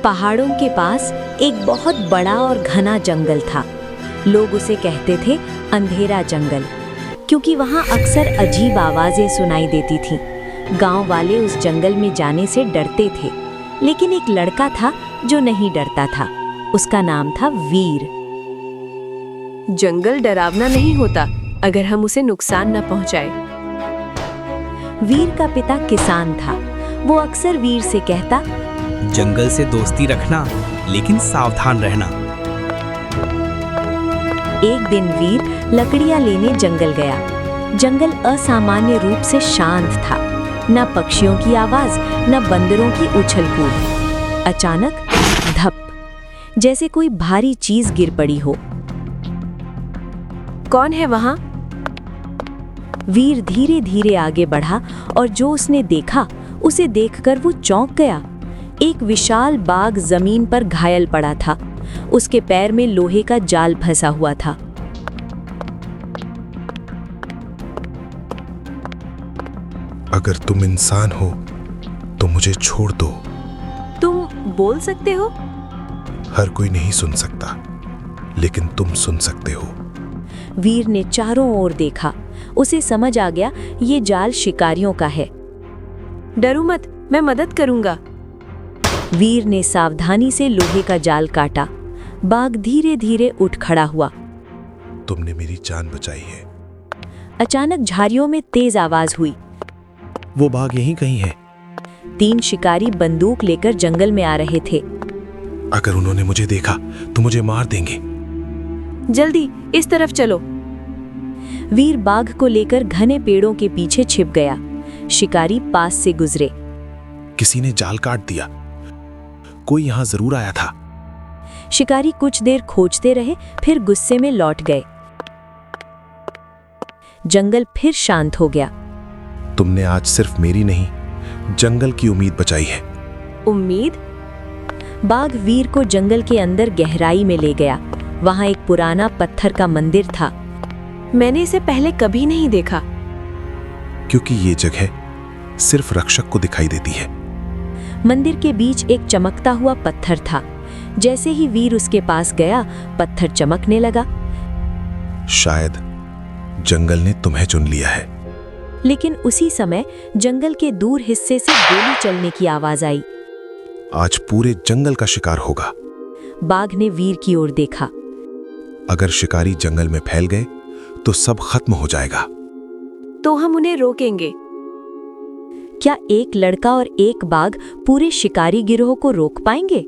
पहाड़ों के पास एक बहुत बड़ा और घना जंगल था। लोग उसे कहते थे अंधेरा जंगल, क्योंकि वहाँ अक्सर अजीब आवाज़ें सुनाई देती थीं। गांव वाले उस जंगल में जाने से डरते थे, लेकिन एक लड़का था जो नहीं डरता था। उसका नाम था वीर। जंगल डरावना नहीं होता अगर हम उसे नुकसान न पहुंचाए। वीर का पिता किसान था। वो अक्सर वीर से कहता, जंगल से दोस्ती रखना, लेकिन सावधान रहना। एक दिन वीर लकड़ियां लेने जंगल गया। जंगल असामान्य रूप से शांत था, न पक्षियों की आवाज, न बंदरों की उछल कूद। अचानक धप, जैसे कोई भारी चीज गिर पड़ी हो। कौन है वहां? वीर धीरे धीरे आगे बढ़ा और जो उसने देखा उसे देखकर वो चौंक गया। एक विशाल बाघ जमीन पर घायल पड़ा था। उसके पैर में लोहे का जाल फंसा हुआ था। अगर तुम इंसान हो तो मुझे छोड़ दो। तुम बोल सकते हो? हर कोई नहीं सुन सकता, लेकिन तुम सुन सकते हो। वीर ने चारों ओर देखा। उसे समझ आ गया ये जाल शिकारियों का है। डरो मत, मैं मदद करूंगा। वीर ने सावधानी से लोहे का जाल काटा। बाघ धीरे धीरे उठ खड़ा हुआ। तुमने मेरी जान बचाई है। अचानक झाड़ियों में तेज आवाज हुई। वो बाघ यहीं कहीं है। 3 शिकारी बंदूक लेकर जंगल में आ रहे थे। अगर उन्होंने मुझे देखा तो मुझे मार देंगे। जल्दी इस तरफ चलो। वीर बाघ को लेकर घने पेड़ों के पीछे छिप गया। शिकारी पास से गुजरे। किसी ने जाल काट दिया। कोई यहाँ जरूर आया था। शिकारी कुछ देर खोजते रहे, फिर गुस्से में लौट गए। जंगल फिर शांत हो गया। तुमने आज सिर्फ मेरी नहीं, जंगल की उम्मीद बचाई है। उम्मीद? बाघ वीर को जंगल के अंदर गहराई में ले गया। वहां एक पुराना पत्थर का मंदिर था। मैंने इसे पहले कभी नहीं देखा। क्योंकि ये जगह सिर्फ रक्षक को दिखाई देती है। मंदिर के बीच एक चमकता हुआ पत्थर था। जैसे ही वीर उसके पास गया, पत्थर चमकने लगा। शायद जंगल ने तुम्हें चुन लिया है। लेकिन उसी समय जंगल के दूर हिस्से से गोली चलने की आवाज आई। आज पूरे जंगल का शिकार होगा। बाघ ने वीर की ओर देखा। अगर शिकारी जंगल में फैल गए तो सब खत्म हो जाएगा। तो हम उन्हें रोकेंगे। क्या एक लड़का और एक बाघ पूरे शिकारी गिरोह को रोक पाएंगे?